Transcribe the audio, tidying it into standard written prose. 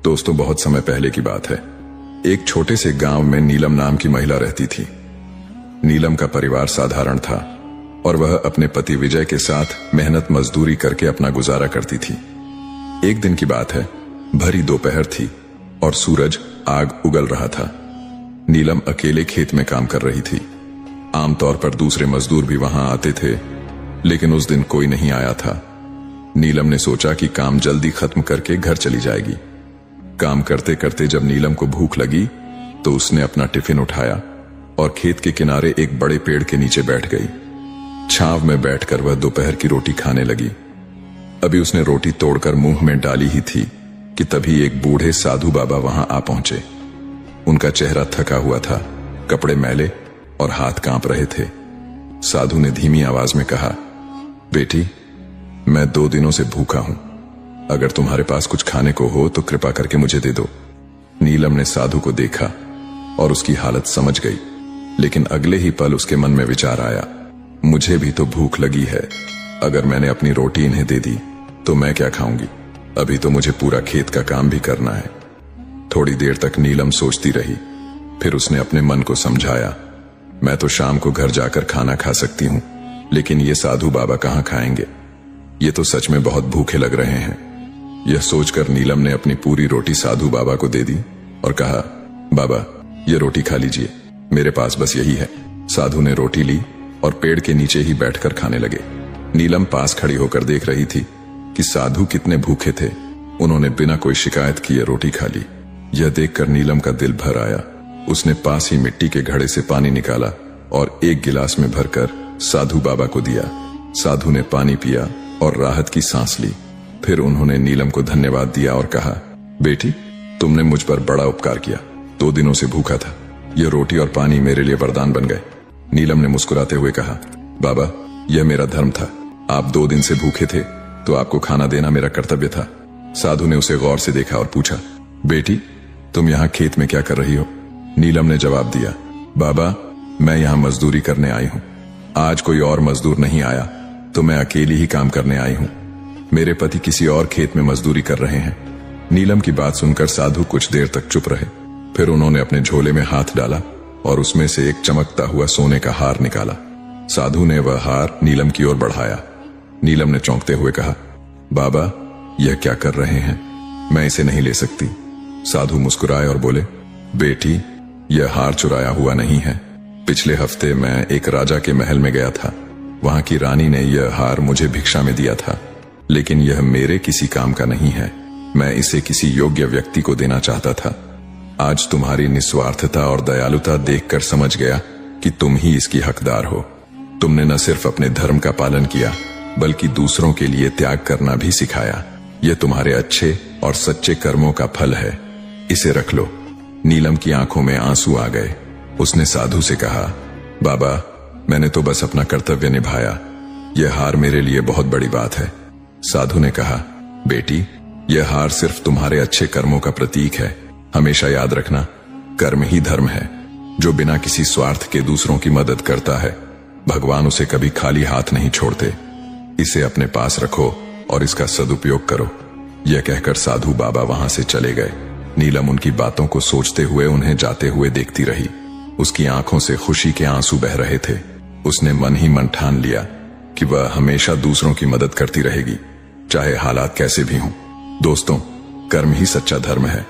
दोस्तों, बहुत समय पहले की बात है। एक छोटे से गांव में नीलम नाम की महिला रहती थी। नीलम का परिवार साधारण था और वह अपने पति विजय के साथ मेहनत मजदूरी करके अपना गुजारा करती थी। एक दिन की बात है, भरी दोपहर थी और सूरज आग उगल रहा था। नीलम अकेले खेत में काम कर रही थी। आमतौर पर दूसरे मजदूर भी वहां आते थे, लेकिन उस दिन कोई नहीं आया था। नीलम ने सोचा कि काम जल्दी खत्म करके घर चली जाएगी। काम करते करते जब नीलम को भूख लगी तो उसने अपना टिफिन उठाया और खेत के किनारे एक बड़े पेड़ के नीचे बैठ गई। छांव में बैठकर वह दोपहर की रोटी खाने लगी। अभी उसने रोटी तोड़कर मुंह में डाली ही थी कि तभी एक बूढ़े साधु बाबा वहां आ पहुंचे। उनका चेहरा थका हुआ था, कपड़े मैले और हाथ कांप रहे थे। साधु ने धीमी आवाज में कहा, बेटी, मैं 2 दिनों से भूखा हूं। अगर तुम्हारे पास कुछ खाने को हो तो कृपा करके मुझे दे दो। नीलम ने साधु को देखा और उसकी हालत समझ गई, लेकिन अगले ही पल उसके मन में विचार आया, मुझे भी तो भूख लगी है। अगर मैंने अपनी रोटी इन्हें दे दी तो मैं क्या खाऊंगी? अभी तो मुझे पूरा खेत का काम भी करना है। थोड़ी देर तक नीलम सोचती रही, फिर उसने अपने मन को समझाया, मैं तो शाम को घर जाकर खाना खा सकती हूं, लेकिन ये साधु बाबा कहां खाएंगे? ये तो सच में बहुत भूखे लग रहे हैं। यह सोचकर नीलम ने अपनी पूरी रोटी साधु बाबा को दे दी और कहा, बाबा, ये रोटी खा लीजिए, मेरे पास बस यही है। साधु ने रोटी ली और पेड़ के नीचे ही बैठकर खाने लगे। नीलम पास खड़ी होकर देख रही थी कि साधु कितने भूखे थे। उन्होंने बिना कोई शिकायत किए रोटी खा ली। यह देखकर नीलम का दिल भर आया। उसने पास ही मिट्टी के घड़े से पानी निकाला और एक गिलास में भरकर साधु बाबा को दिया। साधु ने पानी पिया और राहत की सांस ली। फिर उन्होंने नीलम को धन्यवाद दिया और कहा, बेटी, तुमने मुझ पर बड़ा उपकार किया। 2 दिनों से भूखा था, यह रोटी और पानी मेरे लिए वरदान बन गए। नीलम ने मुस्कुराते हुए कहा, बाबा, यह मेरा धर्म था। आप 2 दिन से भूखे थे तो आपको खाना देना मेरा कर्तव्य था। साधु ने उसे गौर से देखा और पूछा, बेटी, तुम यहाँ खेत में क्या कर रही हो? नीलम ने जवाब दिया, बाबा, मैं यहाँ मजदूरी करने आई हूँ। आज कोई और मजदूर नहीं आया तो मैं अकेली ही काम करने आई हूँ। मेरे पति किसी और खेत में मजदूरी कर रहे हैं। नीलम की बात सुनकर साधु कुछ देर तक चुप रहे। फिर उन्होंने अपने झोले में हाथ डाला और उसमें से एक चमकता हुआ सोने का हार निकाला। साधु ने वह हार नीलम की ओर बढ़ाया। नीलम ने चौंकते हुए कहा, बाबा, यह क्या कर रहे हैं? मैं इसे नहीं ले सकती। साधु मुस्कुराए और बोले, बेटी, यह हार चुराया हुआ नहीं है। पिछले हफ्ते मैं एक राजा के महल में गया था। वहां की रानी ने यह हार मुझे भिक्षा में दिया था, लेकिन यह मेरे किसी काम का नहीं है। मैं इसे किसी योग्य व्यक्ति को देना चाहता था। आज तुम्हारी निस्वार्थता और दयालुता देखकर समझ गया कि तुम ही इसकी हकदार हो। तुमने न सिर्फ अपने धर्म का पालन किया, बल्कि दूसरों के लिए त्याग करना भी सिखाया। यह तुम्हारे अच्छे और सच्चे कर्मों का फल है। इसे रख लो। नीलम की आंखों में आंसू आ गए। उसने साधु से कहा, बाबा, मैंने तो बस अपना कर्तव्य निभाया। यह हार मेरे लिए बहुत बड़ी बात है। साधु ने कहा, बेटी, यह हार सिर्फ तुम्हारे अच्छे कर्मों का प्रतीक है। हमेशा याद रखना, कर्म ही धर्म है। जो बिना किसी स्वार्थ के दूसरों की मदद करता है, भगवान उसे कभी खाली हाथ नहीं छोड़ते। इसे अपने पास रखो और इसका सदुपयोग करो। यह कहकर साधु बाबा वहां से चले गए। नीलम उनकी बातों को सोचते हुए उन्हें जाते हुए देखती रही। उसकी आंखों से खुशी के आंसू बह रहे थे। उसने मन ही मन ठान लिया कि वह हमेशा दूसरों की मदद करती रहेगी, चाहे हालात कैसे भी हों। दोस्तों, कर्म ही सच्चा धर्म है।